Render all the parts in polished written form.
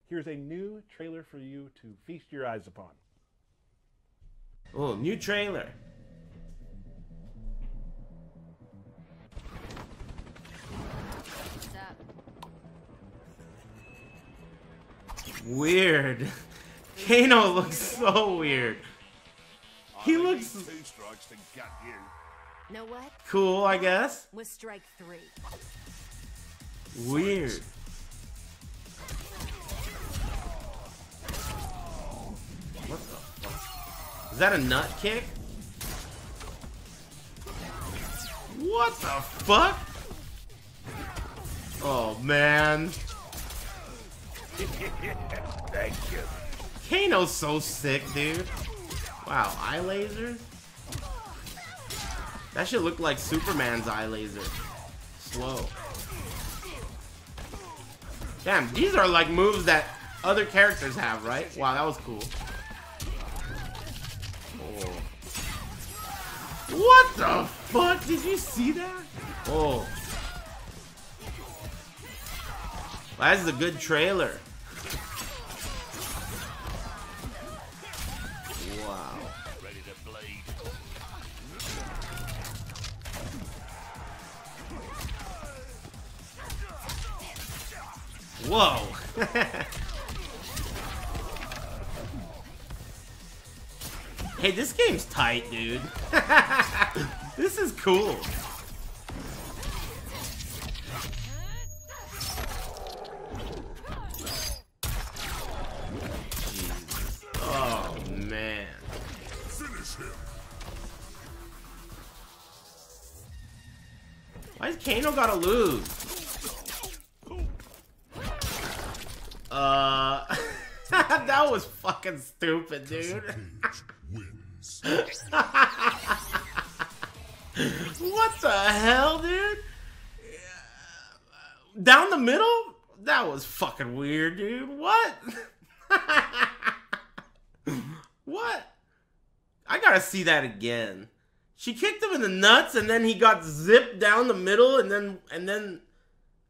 here's a new trailer for you to feast your eyes upon. Oh, new trailer. What's up? Weird. Kano looks so weird. He looks 2 strikes to gut you. Know what? cool, I guess. Was strike 3. Weird. What the fuck? Is that a nut kick? What the fuck? Oh man. Thank you. Kano's so sick, dude. Wow, eye lasers? That shit looked like Superman's eye laser. Slow. Damn, these are like moves that other characters have, right? Wow, that was cool. Oh. What the fuck? Did you see that? Oh. That is a good trailer. Wow. Ready to bleed. Whoa. Hey, this game's tight, dude. This is cool. Jesus. Oh, man. Finish him. Why's Kano gotta lose? That was fucking stupid, dude. Wins. What the hell, dude? Down the middle? That was fucking weird, dude. What? What? I gotta see that again. She kicked him in the nuts and then he got zipped down the middle and then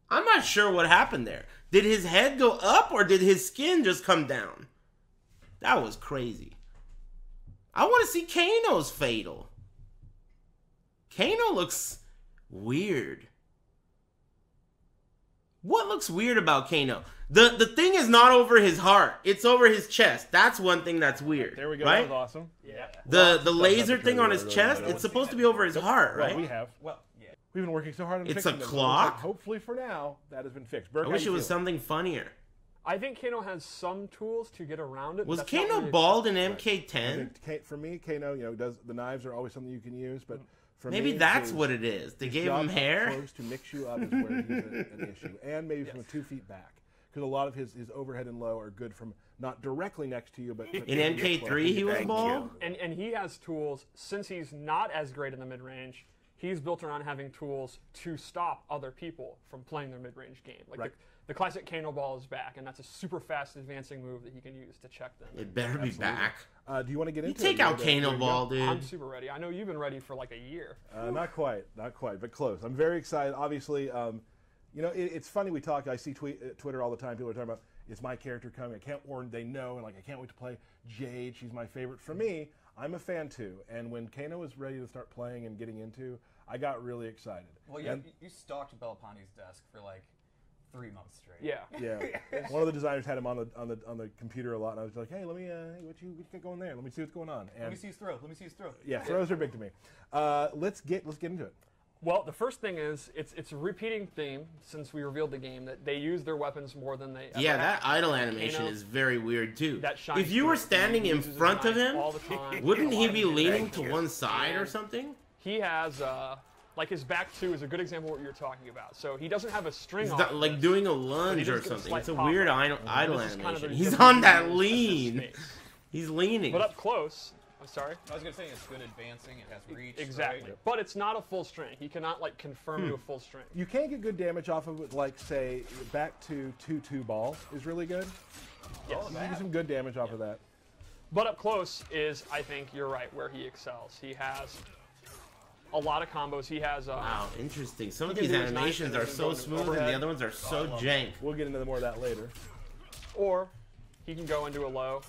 I'm not sure what happened there. Did his head go up or did his skin just come down? That was crazy. I want to see Kano's fatal. Kano looks weird. What looks weird about Kano? The thing is not over his heart. It's over his chest. That's one thing that's weird. There we go. Right? That was awesome. Yeah. The laser thing on his chest, it's supposed to be over his heart, Well, right? we have. Well, yeah. We've been working so hard on It's fixing a them. clock? Like, hopefully for now, that has been fixed. I Burke, how wish you it was feel? something funnier. I think Kano has some tools to get around it. Was That's not Kano really bald in I MK10? think for me, Kano, does the knives are always something you can use, but for Maybe me, that's his- what it is. They his gave job him up hair. close to mix you up is where he's an issue, and maybe from 2 feet back, because a lot of his overhead and low are good from not directly next to you, but In MK3 he was Thank bald? And he has tools, since he's not as great in the mid-range, he's built around having tools to stop other people from playing their mid-range game. Like Right. the classic Kano ball is back, and that's a super fast advancing move that he can use to check them. It better be back. Do you want to get You into take it? out Ready to Kano go? ball, dude. I'm super ready. I know you've been ready for like a year. Not quite, but close. I'm very excited. Obviously, it's funny we talk. I see Twitter all the time. People are talking about, is my character coming? I can't, or they know, and like I can't wait to play Jade. She's my favorite. For me, I'm a fan too. And when Kano was ready to start playing and getting into, I got really excited. Well, And- you stalked Belapani's desk for like 3 months straight. Yeah. Yeah, one of the designers had him on the computer a lot, and I was like, "Hey, let me, what you got going there? Let me see what's going on." And Let me see his throw. Let me see his throw. yeah, throws are big to me. Let's get into it. Well, the first thing is, it's a repeating theme since we revealed the game that they use their weapons more than they ever Yeah, have. that idle animation Kano, is very weird too. that shines If you were through. standing He in uses front his of knife him, all the time. wouldn't he be leaning Thank to you. one side or something? He has, like his back two is a good example of what you're talking about. So he doesn't have a string He's on not, it. like doing a lunge or does get a something. slight It's a pop weird up. idle This is kind of animation. a He's different on that use of lean. space. He's leaning. But up close, I'm sorry. I was gonna say it's good advancing. It has reach. Exactly. Right? But it's not a full string. He cannot like confirm to a full string. You can get good damage off of it, like say back to 2-2 ball is really good. Yes. You can get some good damage off of that. But up close is, I think you're right, where he excels. He has a lot of combos. He has. Wow, interesting. Some of He can these do his knife animations and are then so go into smooth and overhead. the other ones are so jank. We'll get into more of that later. or he can go into a low.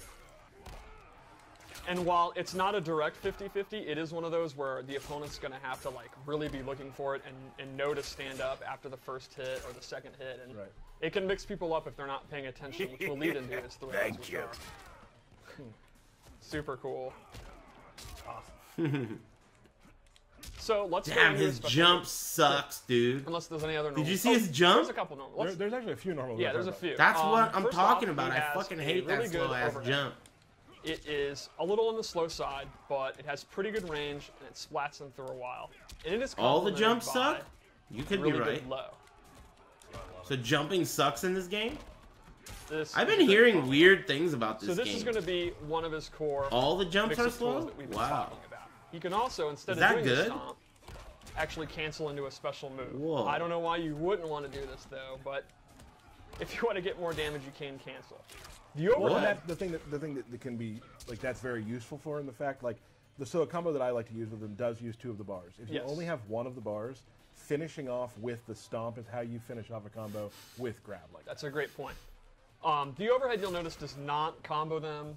And while it's not a direct 50-50, it is one of those where the opponent's going to have to like really be looking for it and know to stand up after the first hit or the second hit. And it can mix people up if they're not paying attention, which will lead into his throws. Thank you. Super cool. Awesome. So let's go Damn, into his special jump moves. sucks, dude. Unless there's any other normal. Did you see his jump? There's a couple normal. There's actually a few normal. Yeah, there's a few. That's what I'm first talking off, about. he I has fucking a hate really that good slow-ass overhead. jump. It is a little on the slow side, but it has pretty good range, and it splats them through a while. And it is All the complemented jumps by suck? You could really be right. good low. So jumping sucks in this game? This I've is been a good hearing combo. weird things about this So this game. is going to be one of his core All the jumps are mix of tools slow? that we've been Wow. talking about. He can also, instead Is of that doing the good? stomp, actually cancel into a special move. Whoa. I don't know why you wouldn't want to do this though, but if you want to get more damage, you can cancel. The Well, overhead. the thing that can be like that's very useful for him. The fact like so a combo that I like to use with him does use 2 of the bars. If you Yes. only have 1 of the bars, finishing off with the stomp is how you finish off a combo with grab like that. That's a great point. The overhead, you'll notice, does not combo them.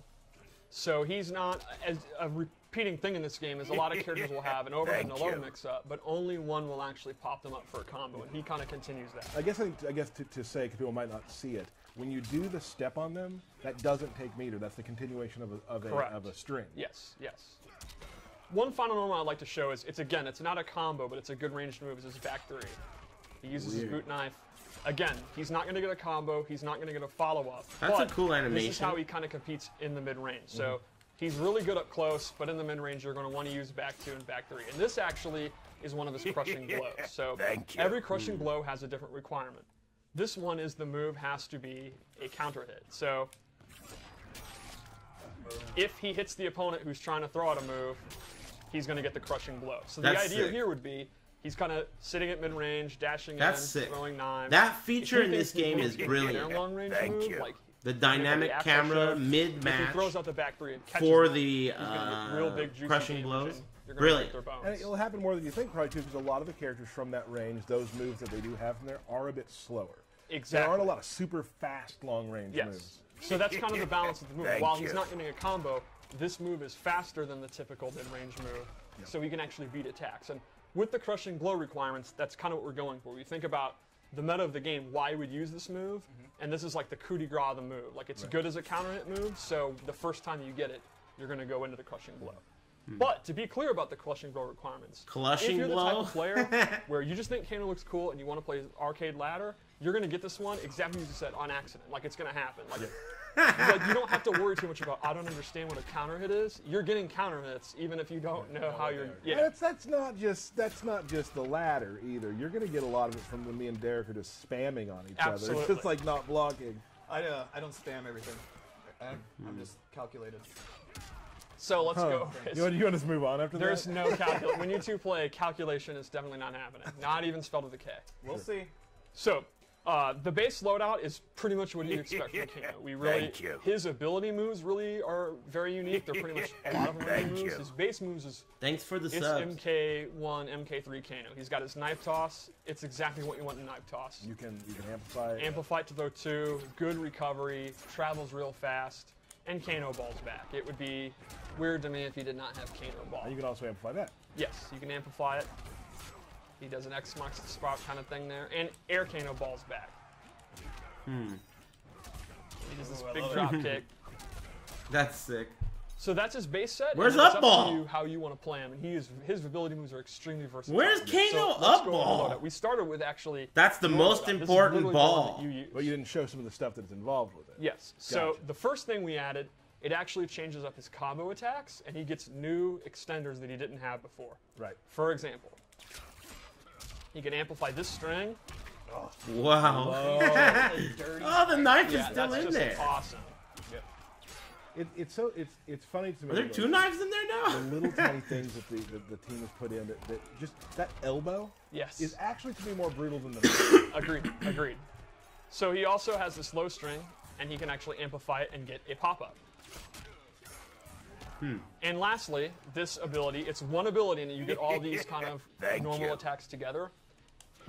So he's not, as a repeating thing in this game is a lot of characters will have an overhead and a low mix-up, but only one will actually pop them up for a combo, and he kind of continues that. I guess to say, because people might not see it, when you do the step on them, that doesn't take meter. That's the continuation of a string. Yes, yes. One final normal I'd like to show is, it's not a combo, but it's a good ranged move, is his back 3. He uses his boot knife. Again, he's not going to get a combo, he's not going to get a follow-up. That's a but cool animation. This is how he kind of competes in the mid-range. So he's really good up close, but in the mid-range you're going to want to use back 2 and back 3. And this actually is one of his crushing blows. So every crushing blow has a different requirement. This one is the move has to be a counter hit. So if he hits the opponent who's trying to throw out a move, he's going to get the crushing blow. So the That's idea sick. here would be he's kind of sitting at mid-range, dashing That's in, sick. throwing knives. That feature If he in this thinks game he's is gonna get brilliant. their long-range Thank move, you. like The dynamic after camera shove, if he mid-match throws out the back 3 and catches for them, the he's gonna get real big, juicy crushing damage blows. and you're gonna Brilliant. break their bones. And it'll happen more than you think, probably too, because a lot of the characters from that range, those moves that they do have from there, are a bit slower. Exactly. There aren't a lot of super fast long-range Yes. moves. So that's kind of the balance of the move. Thank While he's you. not getting a combo, this move is faster than the typical mid-range move, so he can actually beat attacks. And with the crushing blow requirements, that's kind of what we're going for. You think about the meta of the game, why we'd use this move, and this is like the coup de grace of the move. Like it's good as a counter hit move, so the first time you get it, you're going to go into the crushing blow. But to be clear about the crushing blow requirements, Crushing if you're the type blow? of player where you just think Kano looks cool and you want to play arcade ladder, you're going to get this one exactly as you said, on accident. Like it's going to happen. Like you don't have to worry too much about, I don't understand what a counter hit is. You're getting counter hits even if you don't know how you're. Yeah. That's not just the ladder either. You're going to get a lot of it from when me and Derek are just spamming on each other. Absolutely. It's just like not blocking. I don't spam everything. I'm just calculated. So let's go. You want to move on after There's that? no calculation. When you two play, calculation is definitely not happening. Not even spelled with a K. We'll see. So, the base loadout is pretty much what you expect from Kano. We really, Thank you. his ability moves really are very unique. They're pretty much a lot of them are Thank moves. you. His base moves is Thanks for the it's subs. MK1, MK3 Kano. He's got his knife toss. It's exactly what you want in knife toss. You can amplify. Amplify to throw 2, good recovery, travels real fast, and Kano balls back. It would be weird to me if he did not have Kano ball. You can also amplify that. Yes, you can amplify it. He does an X marks the spot kind of thing there, and air Kano balls back. He does this Ooh, I big love it. drop kick. That's sick. So that's his base set. Where's and it's up up ball? to you how you want to play him, and his ability moves are extremely versatile. Where's So Kano let's up go over the ball? loadout. We started with actually. That's the your most loadout. This is important literally the one ball. that you use. But you didn't show some of the stuff that's involved with it. Yes. So Gotcha. the first thing we added, it actually changes up his combo attacks, and he gets new extenders that he didn't have before. Right. For example, he can amplify this string. Wow. Dirty. Oh, the knife is Yeah, still that's in just there. awesome. It's funny to me. Are there like, 2 knives in there The now? little tiny things that the team has put in that just that elbow Yes. is actually to be more brutal than the. Agreed. Agreed. So he also has this low string, and he can actually amplify it and get a pop-up. And lastly, this ability, it's one ability, and you get all these kind of Thank normal you. attacks together.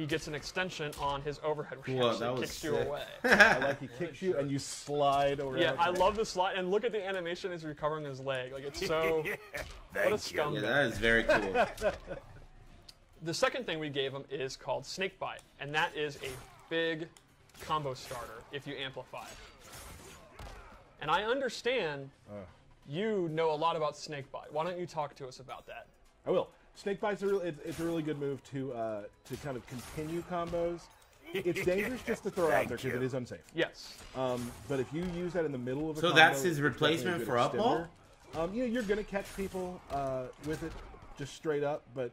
he gets an extension on his overhead, which Whoa, actually that was kicks you sick. away. I like he kicks you and you slide over. Yeah, I love the slide. And look at the animation as he's recovering his leg. Like, it's so... what a Thank you. scumbag. Yeah, that is very cool. The second thing we gave him is called Snake Bite, and that is a big combo starter if you amplify. And I understand you know a lot about Snake Bite. Why don't you talk to us about that? I will. Snake Bite's it's a really good move to kind of continue combos. It's dangerous just to throw out there because it is unsafe. Yes. But if you use that in the middle of a So combo, that's his it's definitely replacement a good for up extender. ball? You know, you're going to catch people with it just straight up, but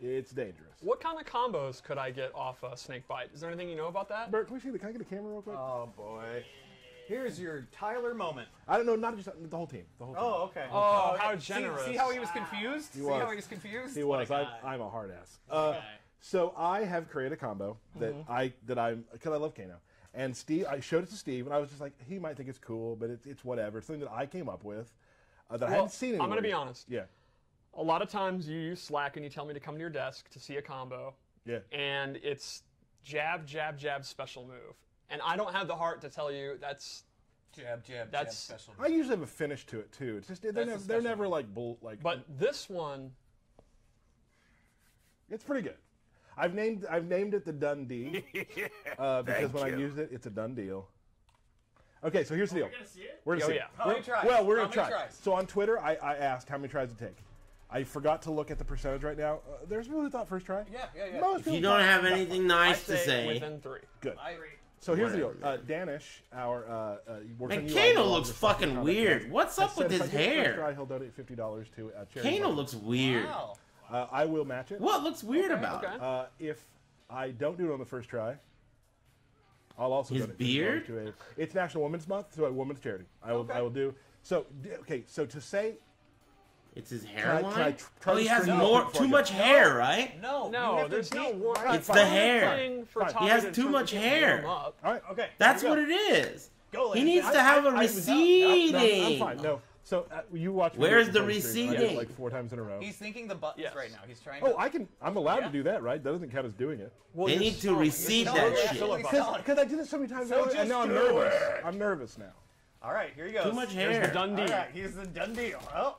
it's dangerous. What kind of combos could I get off Snake Bite? Is there anything you know about that? Bert, can I get a camera real quick? Oh boy. Here's your Tyler moment. I don't know, not just the whole team. The whole team. Oh, okay. Oh, how generous. See how he was confused? See was. how he was confused? He was. What a guy. I'm a hard ass. So I have created a combo that because I love Kano. And Steve, I showed it to Steve, and I was just like, he might think it's cool, but it's whatever. It's something that I came up with that I hadn't seen anywhere. I'm going to be honest. Yeah. A lot of times you use Slack and you tell me to come to your desk to see a combo. Yeah. And it's jab, jab, jab, special move. And I don't have the heart to tell you that's... Jab, jab, That's- jab, special. I usually have a finish to it too. It's just they're never like like. But this one... It's pretty good. I've named it the Dundee because when I used it, it's a done deal. Okay, so here's the deal. We're gonna see it? We're gonna Oh, see. yeah. it. How many tries? Well, we're How gonna try. many tries? So on Twitter, I asked how many tries it take. I forgot to look at the percentage right now. There's people who thought first try. Yeah. Most If people you don't thought- have anything nice to I'd say, within 3. Good. I agree. So here's the Whatever. deal. Danish, our works Man, on UI, Kano along looks with fucking Comic weird. Con. What's I up said with if his I get first hair? try, he'll donate $50 to charity. Kano fund. looks weird. Wow. I will match it. What looks weird about okay. it? If I don't do it on the first try, I'll also His donate $50 beard? to a. It's National Women's Month, so a women's charity. I will do. So okay, so to say It's his I hairline? try Oh, he to has string it more, up before too I much go? hair, right? No, you No, have to there's no beat- war. Right, It's fine. the hair. Thing for Fine. Todd He has in too terms of much getting hair. warm up. All right. Okay. That's here we what go. it is. Go, He Lance. needs to have a I- receding. I'm fine. No. So you watch. me Where's do it the before stream. I did it receding? like 4 times in a row. He's thinking the buttons Yes. right now. He's trying to... Oh, I'm allowed Yeah. to do that, right? That doesn't count as doing it. Well, They you're need to still- recede you're that still shit. filibustering. Because I did it so many times So earlier, and just now I'm do nervous. it. I'm nervous now. All right, here he goes. Too much There's hair. the Dundee. All right, here's the done deal. Oh.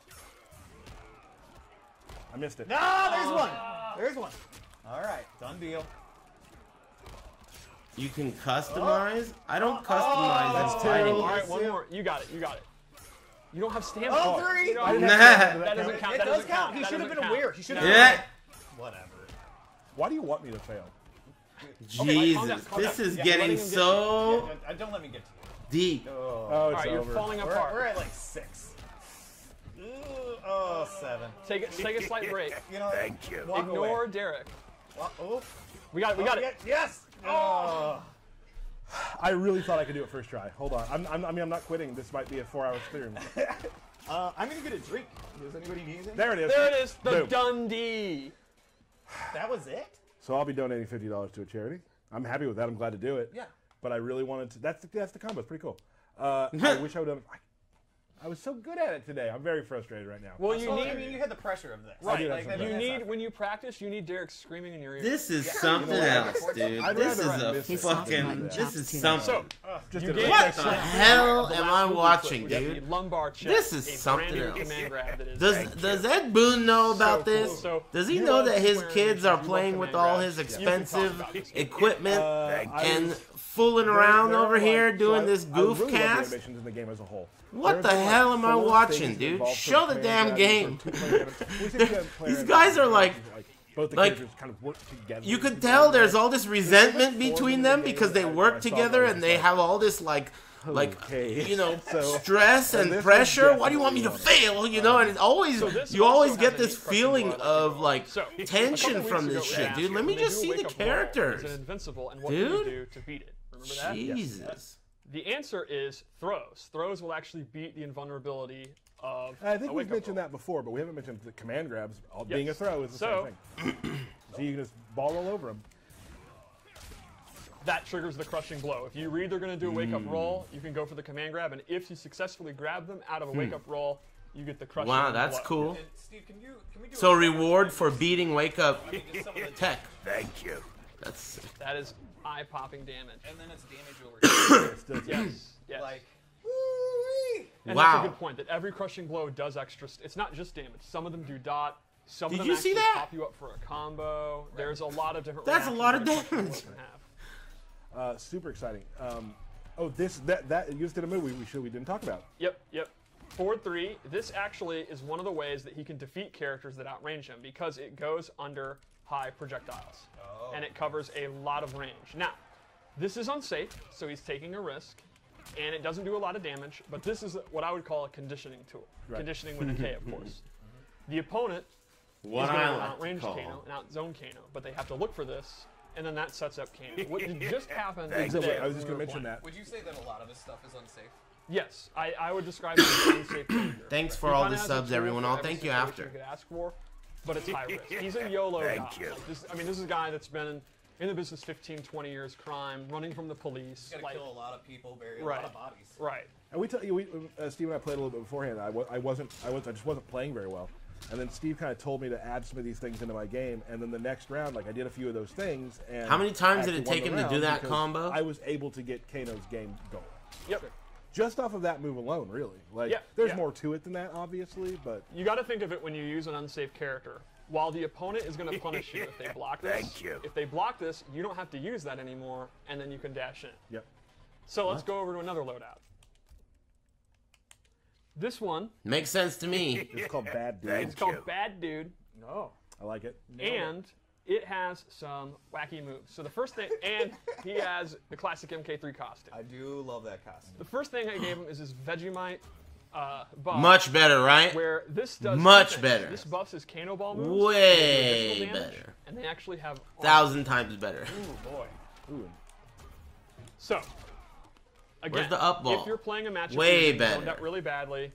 I missed it. No, there's one. There's one. All right, done deal. You can customize? I don't customize that's in two. fighting. All right, one more. You got it. You got it. You don't have stamina. Oh, 3. You don't- I didn't Nah. have to- That doesn't count. It That does doesn't count. He That should have doesn't been count. aware. He should have Yeah. Whatever. Why do you want me to fail? Jesus, calm this down. is Yeah, getting letting him get- so Don't let me get to deep. you. Oh, All it's right, you're over. falling We're apart. at like 6. Ooh, oh, 7. Take a slight break. You know, Thank you. walk Ignore away. Derek. Oh, We got it. We got it. Yes. Oh. I really thought I could do it first try. Hold on. I'm not quitting. This might be a 4-hour stream. I'm gonna get a drink. Does anybody need anything? There it is. There it is. The Boom. Dundee. That was it? So I'll be donating $50 to a charity. I'm happy with that. I'm glad to do it. Yeah. But I really wanted to. That's the combo. It's pretty cool. I wish I would have. I was so good at it today. I'm very frustrated right now. Well, you So, need. I mean, you had the pressure of this. I did have Like, some I mean, pressure. You that's need not- when you practice. You need Derek screaming in your ear. This is Yeah. something You know what? else, dude. I'd This rather is a miss it fucking. than This that. is So, something. Just you did gave it. What the hell the am last I movie watching, clip, dude? The lumbar check. This is a something brand new else. command grab that is. Does Ed Boon know about this? So, Does he you know love that his swearing, kids you are love playing with command all grabs. his You can talk expensive about this. equipment I and was- fooling around there are, over here like- doing so this I really goof love the cast? animations in the game as a whole. What There's the been, hell am I 4 watching, things dude? involved Show from the damn command game. grabs or 2 player animations. We said you have player These guys are like- both the like, characters kind of work together. You could tell there's all this resentment between them because they work together and they have all this like Okay. you know So- stress and this is pressure. Why do you want me to definitely fail? You know, and it's always So this you also always has get a this neat crushing feeling blow of like So, a tension couple from weeks this ago, shit, we dude. asked Let me you, just when see they the do a wake-up roll, characters. Is it invincible, and what Dude. do you do to beat it? Remember that? Jesus. The answer is throws. Throws will actually beat the invulnerability of I think a we've wake-up mentioned roll. that before, but we haven't mentioned the command grabs. Being a throw is the So- same thing. So you can just ball all over them. That triggers the crushing blow. If you read they're going to do a wake-up roll, you can go for the command grab, and if you successfully grab them out of a wake-up roll, you get the crushing Wow, that's blow. cool. And Steve, can we do So a- reward for beating wake up I mean, just some of the- tech. Thank you. That's sick. That is eye-popping damage. And then it's damage over. Still, Yes, yes. Like, And Wow. that's a good point, that every crushing blow does extra. It's not just damage. Some of them do dot. Some Did of them you actually see that? pop you up for a combo. There's a lot of different That's a lot of reactions that a damage. crushing blow can have. super exciting. Oh, that you just did a move we didn't talk about. Yep, yep. Forward 3, this actually is one of the ways that he can defeat characters that outrange him because it goes under high projectiles. And it covers a lot of range. Now, this is unsafe, so he's taking a risk, and it doesn't do a lot of damage, but this is what I would call a conditioning tool. Right. Conditioning with a K, of course. The opponent What is going I to like outrange to call. Kano and outzone Kano, but they have to look for this, and then that sets up Kano. What just happened Exactly. today I was just when going to we were mention playing. that. would you say that a lot of this stuff is unsafe? Yes, I would describe it as an unsafe character. Thanks for He all kinda the has a subs, tool everyone. for I'll every thank you situation after. You could ask for, but it's high risk. He's a YOLO guy. you. Like this, I mean, this is a guy that's been in the business 15, 20 years, crime, running from the police. You gotta Like, kill a lot of people, bury a Right. lot of bodies. right. And Steve and I played a little bit beforehand. I just wasn't playing very well. And then Steve kind of told me to add some of these things into my game. And then the next round, like I did a few of those things. And How many times did actually it won take the him to do round that because combo? I was able to get Kano's game going. Yep. Just off of that move alone, really. Like, Yeah, there's yeah. more to it than that, obviously, but You got to think of it when you use an unsafe character. While the opponent is going to punish you if they block this, Thank you. if they block this, you don't have to use that anymore, and then you can dash in. yep. So let's go over to another loadout. This one Makes sense to me. It's called Bad Dude. is called Bad Dude, No. I like it. and it has some wacky moves. So the first thing, and he has the classic MK3 costume. I do love that costume. The first thing I gave him is his Vegemite buff. Much better, right? Where this does Much two things. better. This buffs his Kano ball moves. Way additional damage, better. And they actually have armor. 1,000 times better. Ooh, boy. Ooh, So, again, Where's the up ball? if you're playing a matchup Way where you're better. zoned out really badly,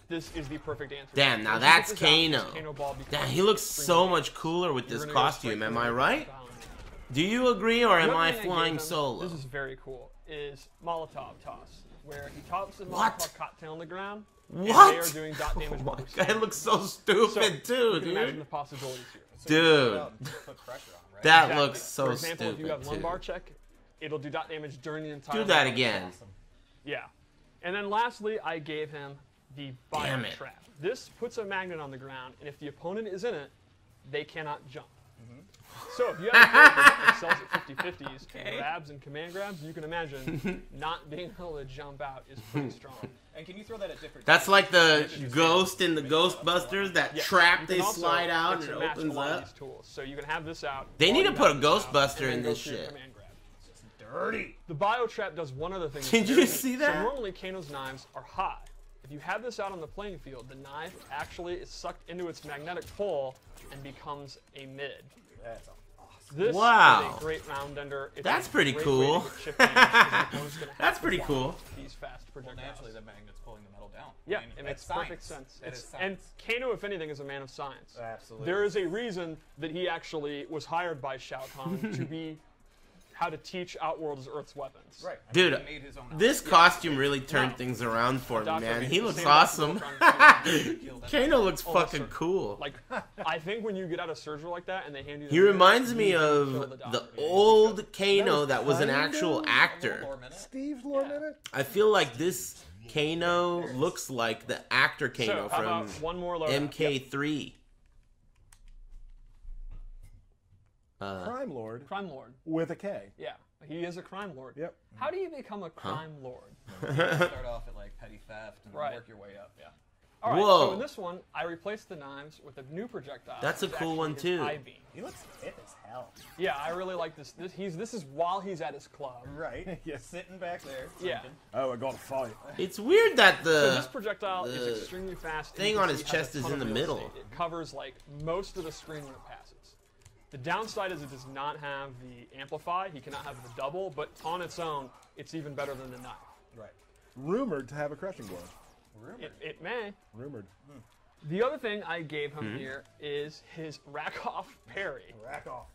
this is the perfect answer. Damn, now Once you get that's this out, this Kano. Kano ball becomes Damn, he looks extremely so good. much cooler with You're this gonna go costume. straight Am for I the right? balance. Do you agree, or am The other I thing gave flying him, solo? This is very cool. Is Molotov toss, where he tosses a What? Molotov cocktail on the ground. What? And they are doing dot damage. Oh while my they're god, it looks so So, stupid too, you can imagine the dude. possibilities here. Dude, Put pressure on, right? that Exactly. looks so For example, if you have stupid lumbar too. check, it'll do dot damage during the entire. Do that round. again. Yeah. And then lastly, I gave him the bio Damn it. trap. This puts a magnet on the ground, and if the opponent is in it, they cannot jump. So if you have a character that excels at 50-50s, and grabs and command grabs, you can imagine not being able to jump out is pretty strong. And can you throw that at different That's times? like the ghost in the Ghostbusters, that Yes, trap you they can also slide out mix and it match a opens lot of up. these tools. So you can have this out. They while need you to put got a this out, Ghostbuster and then in go this through your shit. command grab. Dirty. The bio trap does one other thing. that's Did you very see neat. that? So normally Kano's knives are high. If you have this out on the playing field, the knife actually is sucked into its magnetic pole and becomes a mid. That's awesome. This Wow. is a great round ender. It's That's a pretty great cool. way to get chip damage because the opponent's gonna have That's to pretty block cool. These fast Well, projectiles. naturally, the magnet's pulling the metal down. Yeah, I mean, it that's makes perfect science. sense. That It's- is and science. Kano, if anything, is a man of science. Absolutely. There is a reason that he actually was hired by Shao Kahn to be how to teach Outworld's Earth's weapons. Right. I Dude, mean, he made his own this outfit. costume really turned No. things around for me, Doctor man. made He the looks same awesome. doctor on the Kano looks Almost fucking certain. cool. Like, I think when you get out of surgery like that and they hand you the He mirror, reminds me you of show the doctor. old Kano was that was an kind actual of A actor. little more minute. Steve's lore minute? I feel like this Kano looks like the actor So, Kano how about from one more loadout? MK3. Crime Lord Crime Lord. with a K. Yeah, he is a crime lord. Yep. How do you become a crime lord? Start off at like petty theft and Right. work your way up. Yeah. All right, Whoa. so in this one, I replaced the knives with a new projectile. That's a which cool actually one, is too. I-beam. He looks fit as hell. Yeah, I really like this. This is while he's at his club. Right. Yes. Sitting back there. Yeah. drinking. Oh, I got to fight. It's weird that So this the projectile is the extremely fast. and thing you can on his see it has chest a is ton in of the real middle. estate. It covers like most of the screen when it passes. The downside is it does not have the amplify. He cannot have the double, but on its own, it's even better than the knife. Right. Rumored to have a crushing blow. It may. Rumored. The other thing I gave him Hmm? here is his rack off parry. Rack off.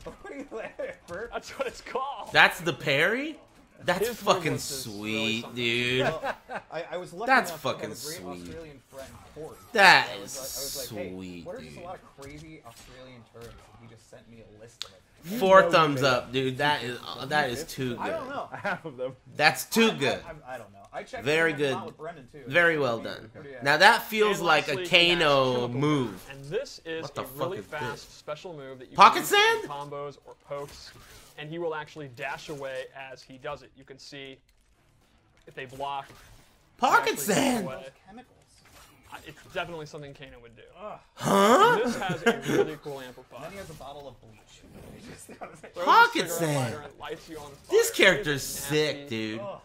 What are you laughing at, Bert? That's what it's called. that's the parry. That's His fucking movement is really sweet, something. dude. Well, I was lucky That's enough fucking to have a great sweet. Australian friend, Corey. That I is was like, hey, sweet, what are just dude. a lot of crazy Australian terms? And he just sent me a list of it. You Four know you thumbs made up, dude. That is too I don't good. know. half of them. That's too good. I don't know. I checked Very it out good. with Brendan too. Very well done. Yeah. Now that feels And like a lastly, he has Kano Chemical move. And this is What the a fuck really is fast this? special move that you Pocket can use sand? in combos or pokes, and he will actually dash away as he does it. You can see if they block. he Pocket actually goes sand. away. Chemicals. It's definitely something Kano would do. Huh? This has a really cool And amplifier. then he has a bottle of bleach. Throws a Pocket cigarette sand. lighter and lights you on fire. This character's It's nasty. sick, dude. Ugh.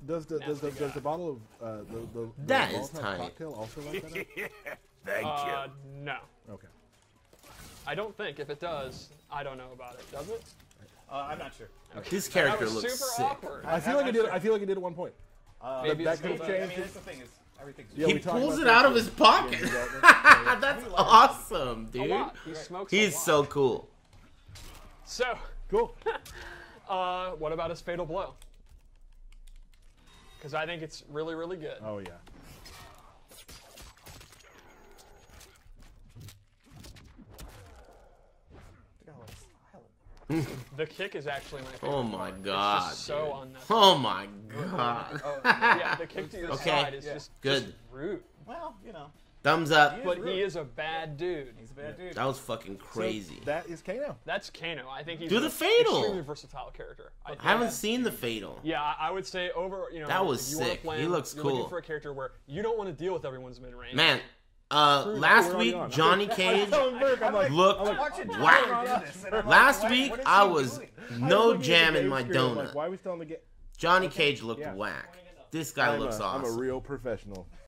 Does the Nasty guy. bottle of the That Molotov is tight. cocktail also like that? Thank you. No. Okay. I don't think. If it does, I don't know about it. Does it? I'm not sure. This That character was looks super sick. awkward. I feel like I did. I feel like I did at one point. Maybe that it's could have still I there. mean, changed. that's the thing is everything's. Yeah, He we talked pulls about it that out of too. his pocket. Yeah, That's awesome, A dude. lot. He smokes He's a lot. so cool. So, cool. what about his fatal blow? Because I think it's really, really good. Oh yeah. The kick is actually my favorite. Oh my part. god. It's just so dude. unnecessary. Oh my god. Yeah, the kick to your Okay. side is Yeah. just Good. rude. Well, you know, Thumbs up. But he is a bad dude. he's a bad dude. That was fucking crazy. So that is Kano. That's Kano. I think he's Do an the fatal. extremely versatile character. I haven't seen the fatal. Yeah, I would say over. You know, That was if you wanna sick. play He him, looks you're cool. looking for a character where you don't want to deal with everyone's mid range. Man, We're last already week on. Johnny Cage telling Burke, I'm like, looked watching whack. Tyler do this, and I'm like, Last what- week what is I he was doing? I was no looking at the jam in game my screen, I'm like, donut. why are we still in the game? Johnny Cage looked Yeah. whack. This guy looks I'm a awesome. real professional.